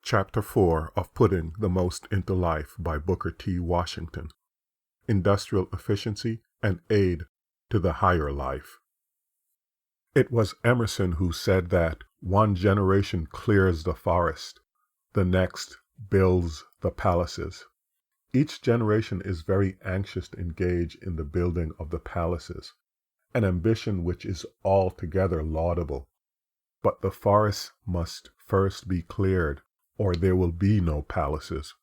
Chapter 4 of Putting the Most into Life by Booker T. Washington. Industrial Efficiency and Aid to the Higher Life. It was Emerson who said that one generation clears the forest, the next builds the palaces. Each generation is very anxious to engage in the building of the palaces, an ambition which is altogether laudable. But the forests must first be cleared, or there will be no palaces.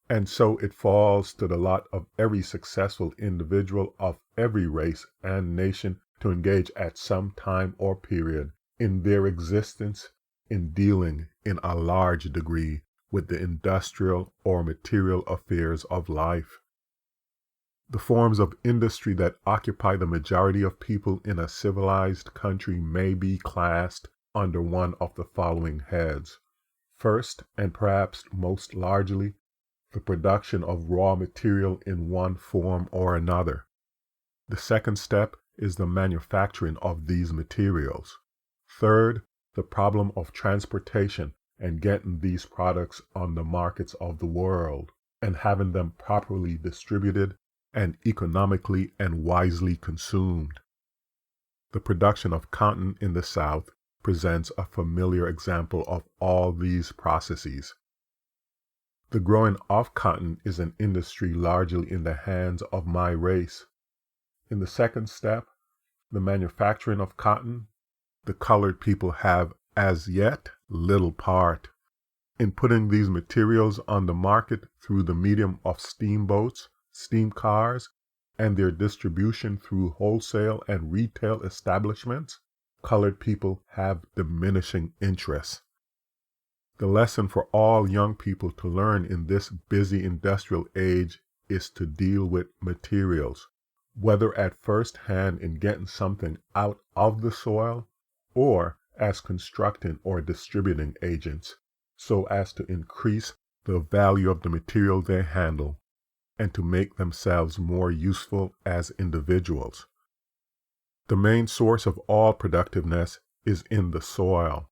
And so it falls to the lot of every successful individual of every race and nation to engage at some time or period in their existence in dealing in a large degree with the industrial or material affairs of life. The forms of industry that occupy the majority of people in a civilized country may be classed under one of the following heads. First, and perhaps most largely, the production of raw material in one form or another. The second step is the manufacturing of these materials. Third, the problem of transportation and getting these products on the markets of the world and having them properly distributed and economically and wisely consumed. The production of cotton in the South presents a familiar example of all these processes. The growing of cotton is an industry largely in the hands of my race. In the second step, the manufacturing of cotton, the colored people have as yet little part. In putting these materials on the market through the medium of steamboats, steam cars, and their distribution through wholesale and retail establishments, colored people have diminishing interests. The lesson for all young people to learn in this busy industrial age is to deal with materials, whether at first hand in getting something out of the soil or as constructing or distributing agents, so as to increase the value of the material they handle and to make themselves more useful as individuals. The main source of all productiveness is in the soil,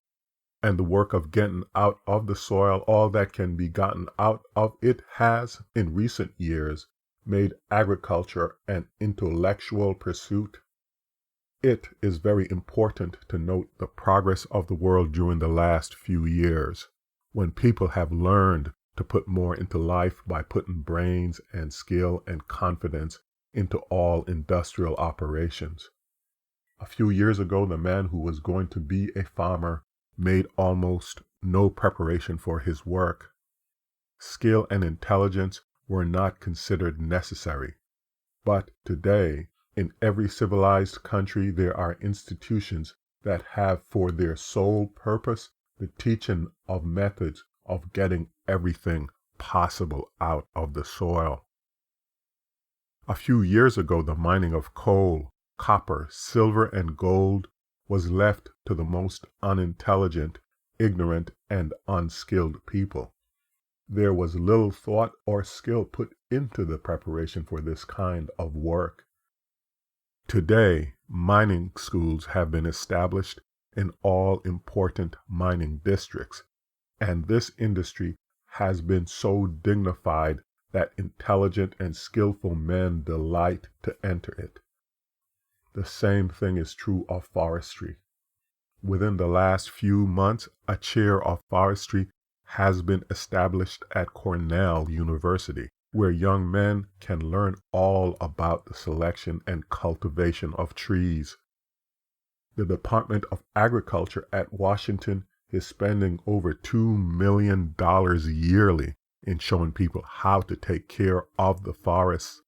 and the work of getting out of the soil all that can be gotten out of it has, in recent years, made agriculture an intellectual pursuit. It is very important to note the progress of the world during the last few years, when people have learned to put more into life by putting brains and skill and confidence into all industrial operations. A few years ago, the man who was going to be a farmer made almost no preparation for his work. Skill and intelligence were not considered necessary. But today, in every civilized country, there are institutions that have for their sole purpose the teaching of methods of getting everything possible out of the soil. A few years ago, the mining of coal, copper, silver, and gold was left to the most unintelligent, ignorant, and unskilled people. There was little thought or skill put into the preparation for this kind of work. Today, mining schools have been established in all important mining districts, and this industry has been so dignified that intelligent and skillful men delight to enter it. The same thing is true of forestry. Within the last few months, a chair of forestry has been established at Cornell University, where young men can learn all about the selection and cultivation of trees. The Department of Agriculture at Washington is spending over $2 million yearly in showing people how to take care of the forests.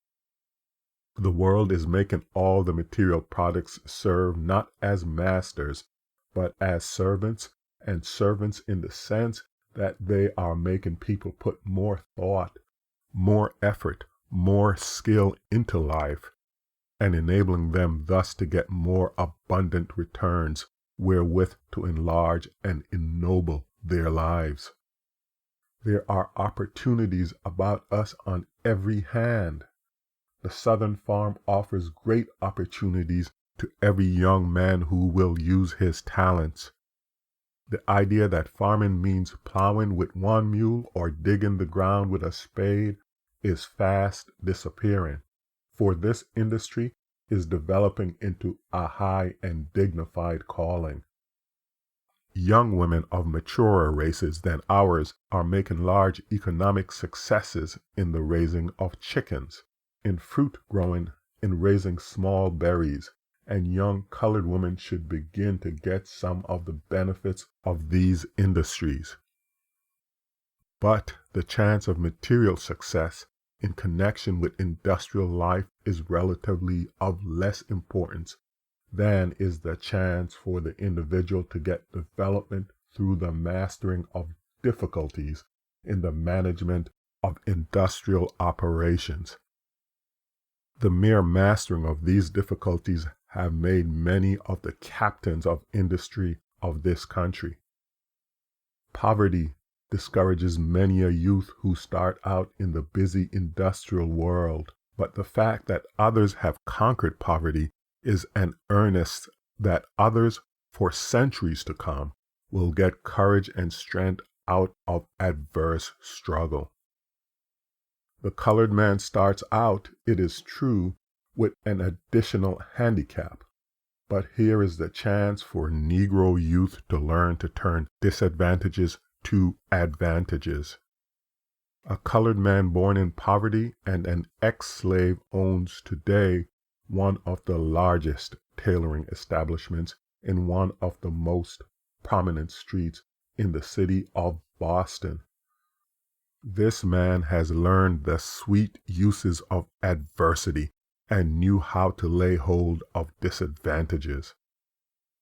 The world is making all the material products serve not as masters, but as servants, and servants in the sense that they are making people put more thought, more effort, more skill into life, and enabling them thus to get more abundant returns wherewith to enlarge and ennoble their lives. There are opportunities about us on every hand. The Southern farm offers great opportunities to every young man who will use his talents. The idea that farming means plowing with one mule or digging the ground with a spade is fast disappearing, for this industry is developing into a high and dignified calling. Young women of maturer races than ours are making large economic successes in the raising of chickens, in fruit growing, in raising small berries, and young colored women should begin to get some of the benefits of these industries. But the chance of material success in connection with industrial life is relatively of less importance than is the chance for the individual to get development through the mastering of difficulties in the management of industrial operations. The mere mastering of these difficulties have made many of the captains of industry of this country. Poverty discourages many a youth who start out in the busy industrial world, but the fact that others have conquered poverty is an earnest that others for centuries to come will get courage and strength out of adverse struggle. The colored man starts out, it is true, with an additional handicap, but here is the chance for Negro youth to learn to turn disadvantages to advantages. A colored man born in poverty and an ex-slave owns today one of the largest tailoring establishments in one of the most prominent streets in the city of Boston. This man has learned the sweet uses of adversity and knew how to lay hold of disadvantages.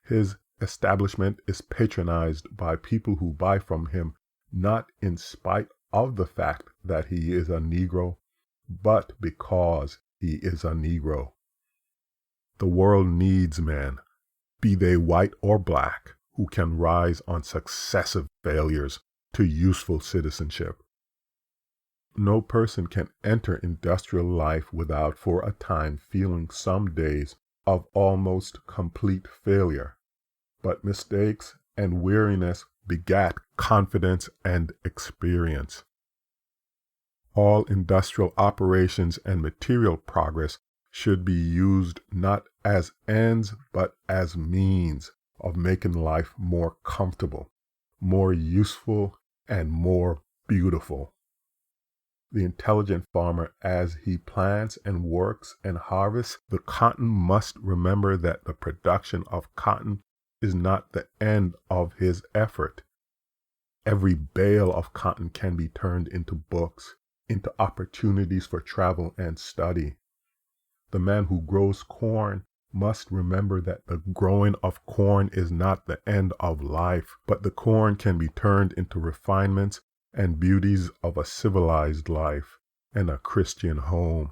His establishment is patronized by people who buy from him not in spite of the fact that he is a Negro, but because he is a Negro. The world needs men, be they white or black, who can rise on successive failures to useful citizenship. No person can enter industrial life without for a time feeling some days of almost complete failure, but mistakes and weariness begat confidence and experience. All industrial operations and material progress should be used not as ends but as means of making life more comfortable, more useful, and more beautiful. The intelligent farmer, as he plants and works and harvests the cotton, must remember that the production of cotton is not the end of his effort. Every bale of cotton can be turned into books, into opportunities for travel and study. The man who grows corn must remember that the growing of corn is not the end of life, but the corn can be turned into refinements and beauties of a civilized life and a Christian home.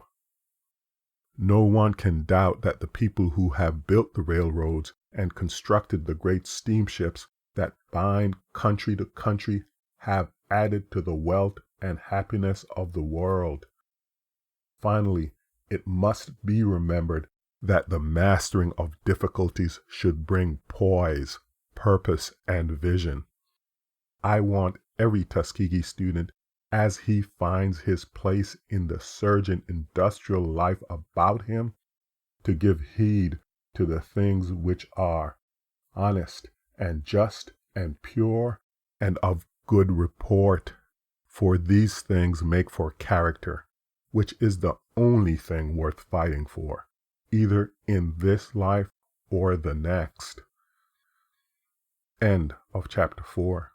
No one can doubt that the people who have built the railroads and constructed the great steamships that bind country to country have added to the wealth and happiness of the world. Finally, it must be remembered that the mastering of difficulties should bring poise, purpose, and vision. I want every Tuskegee student, as he finds his place in the surging industrial life about him, to give heed to the things which are honest and just and pure and of good report, for these things make for character, which is the only thing worth fighting for, either in this life or the next. End of chapter 4.